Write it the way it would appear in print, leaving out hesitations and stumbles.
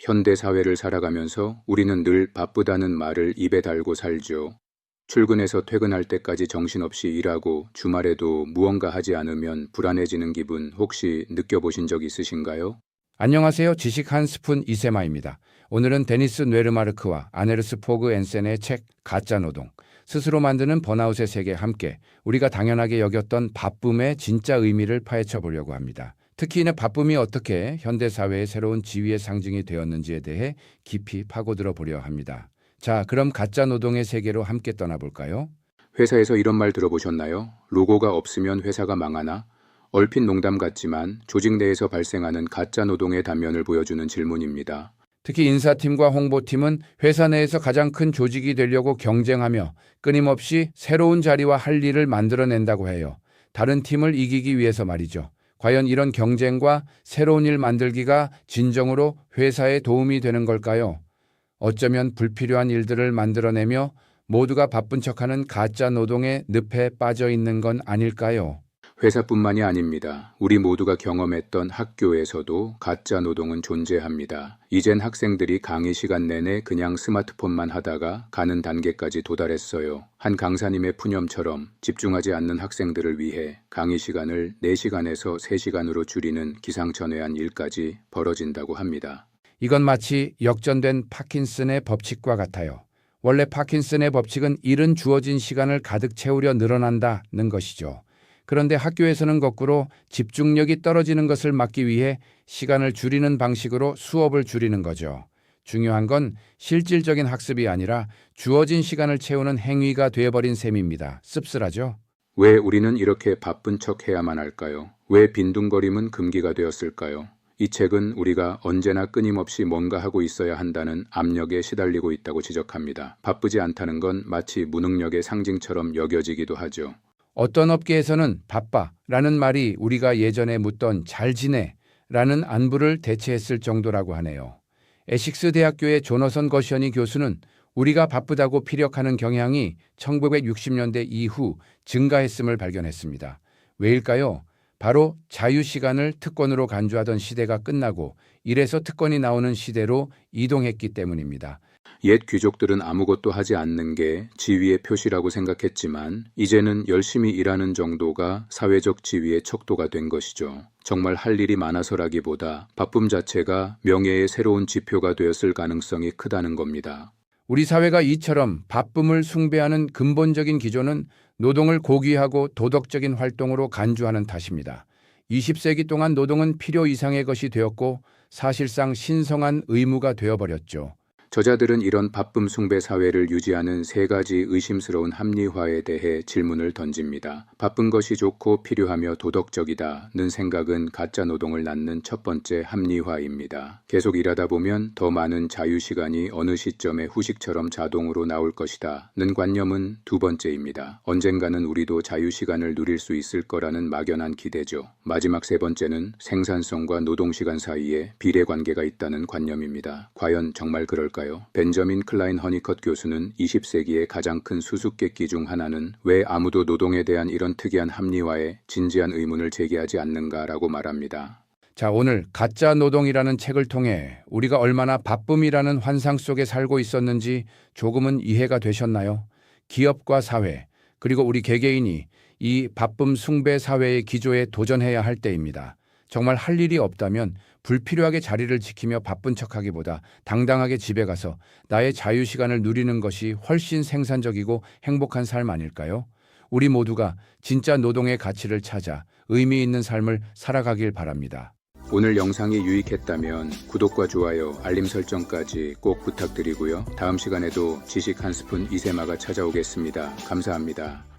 현대 사회를 살아가면서 우리는 늘 바쁘다는 말을 입에 달고 살죠. 출근해서 퇴근할 때까지 정신없이 일하고 주말에도 무언가 하지 않으면 불안해지는 기분 혹시 느껴보신 적 있으신가요? 안녕하세요. 지식 한 스푼 이세마입니다. 오늘은 데니스 뇌르마르크와 아네르스 포그 엔센의 책 가짜 노동, 스스로 만드는 번아웃의 세계 함께 우리가 당연하게 여겼던 바쁨의 진짜 의미를 파헤쳐 보려고 합니다. 특히 이 바쁨이 어떻게 현대 사회의 새로운 지위의 상징이 되었는지에 대해 깊이 파고들어 보려 합니다. 자, 그럼 가짜 노동의 세계로 함께 떠나볼까요? 회사에서 이런 말 들어보셨나요? 로고가 없으면 회사가 망하나? 얼핏 농담 같지만 조직 내에서 발생하는 가짜 노동의 단면을 보여주는 질문입니다. 특히 인사팀과 홍보팀은 회사 내에서 가장 큰 조직이 되려고 경쟁하며 끊임없이 새로운 자리와 할 일을 만들어낸다고 해요. 다른 팀을 이기기 위해서 말이죠. 과연 이런 경쟁과 새로운 일 만들기가 진정으로 회사에 도움이 되는 걸까요? 어쩌면 불필요한 일들을 만들어내며 모두가 바쁜 척하는 가짜 노동의 늪에 빠져 있는 건 아닐까요? 회사뿐만이 아닙니다. 우리 모두가 경험했던 학교에서도 가짜 노동은 존재합니다. 이젠 학생들이 강의 시간 내내 그냥 스마트폰만 하다가 가는 단계까지 도달했어요. 한 강사님의 푸념처럼 집중하지 않는 학생들을 위해 강의 시간을 4시간에서 3시간으로 줄이는 기상천외한 일까지 벌어진다고 합니다. 이건 마치 역전된 파킨슨의 법칙과 같아요. 원래 파킨슨의 법칙은 일은 주어진 시간을 가득 채우려 늘어난다는 것이죠. 그런데 학교에서는 거꾸로 집중력이 떨어지는 것을 막기 위해 시간을 줄이는 방식으로 수업을 줄이는 거죠. 중요한 건 실질적인 학습이 아니라 주어진 시간을 채우는 행위가 되어버린 셈입니다. 씁쓸하죠? 왜 우리는 이렇게 바쁜 척 해야만 할까요? 왜 빈둥거림은 금기가 되었을까요? 이 책은 우리가 언제나 끊임없이 뭔가 하고 있어야 한다는 압력에 시달리고 있다고 지적합니다. 바쁘지 않다는 건 마치 무능력의 상징처럼 여겨지기도 하죠. 어떤 업계에서는 바빠라는 말이 우리가 예전에 묻던 잘 지내 라는 안부를 대체했을 정도라고 하네요. 에식스 대학교의 조너선 거시어니 교수는 우리가 바쁘다고 피력하는 경향이 1960년대 이후 증가했음을 발견했습니다. 왜일까요? 바로 자유시간을 특권으로 간주하던 시대가 끝나고 일에서 특권이 나오는 시대로 이동했기 때문입니다. 옛 귀족들은 아무것도 하지 않는 게 지위의 표시라고 생각했지만 이제는 열심히 일하는 정도가 사회적 지위의 척도가 된 것이죠. 정말 할 일이 많아서라기보다 바쁨 자체가 명예의 새로운 지표가 되었을 가능성이 크다는 겁니다. 우리 사회가 이처럼 바쁨을 숭배하는 근본적인 기조는 노동을 고귀하고 도덕적인 활동으로 간주하는 탓입니다. 20세기 동안 노동은 필요 이상의 것이 되었고 사실상 신성한 의무가 되어버렸죠. 저자들은 이런 바쁨 숭배 사회를 유지하는 3가지 의심스러운 합리화에 대해 질문을 던집니다. 바쁜 것이 좋고 필요하며 도덕적이다는 생각은 가짜 노동을 낳는 첫 번째 합리화입니다. 계속 일하다 보면 더 많은 자유시간이 어느 시점에 후식처럼 자동으로 나올 것이다는 관념은 두 번째입니다. 언젠가는 우리도 자유시간을 누릴 수 있을 거라는 막연한 기대죠. 마지막 3번째는 생산성과 노동시간 사이에 비례관계가 있다는 관념입니다. 과연 정말 그럴까요? 벤저민 클라인 허니컷 교수는 20세기의 가장 큰 수수께끼 중 하나는 왜 아무도 노동에 대한 이런 특이한 합리화에 진지한 의문을 제기하지 않는가라고 말합니다. 자, 오늘 가짜 노동이라는 책을 통해 우리가 얼마나 바쁨이라는 환상 속에 살고 있었는지 조금은 이해가 되셨나요? 기업과 사회, 그리고 우리 개개인이 이 바쁨 숭배 사회의 기조에 도전해야 할 때입니다. 정말 할 일이 없다면 불필요하게 자리를 지키며 바쁜 척하기보다 당당하게 집에 가서 나의 자유시간을 누리는 것이 훨씬 생산적이고 행복한 삶 아닐까요? 우리 모두가 진짜 노동의 가치를 찾아 의미 있는 삶을 살아가길 바랍니다. 오늘 영상이 유익했다면 구독과 좋아요, 알림 설정까지 꼭 부탁드리고요. 다음 시간에도 지식 한 스푼 이세마가 찾아오겠습니다. 감사합니다.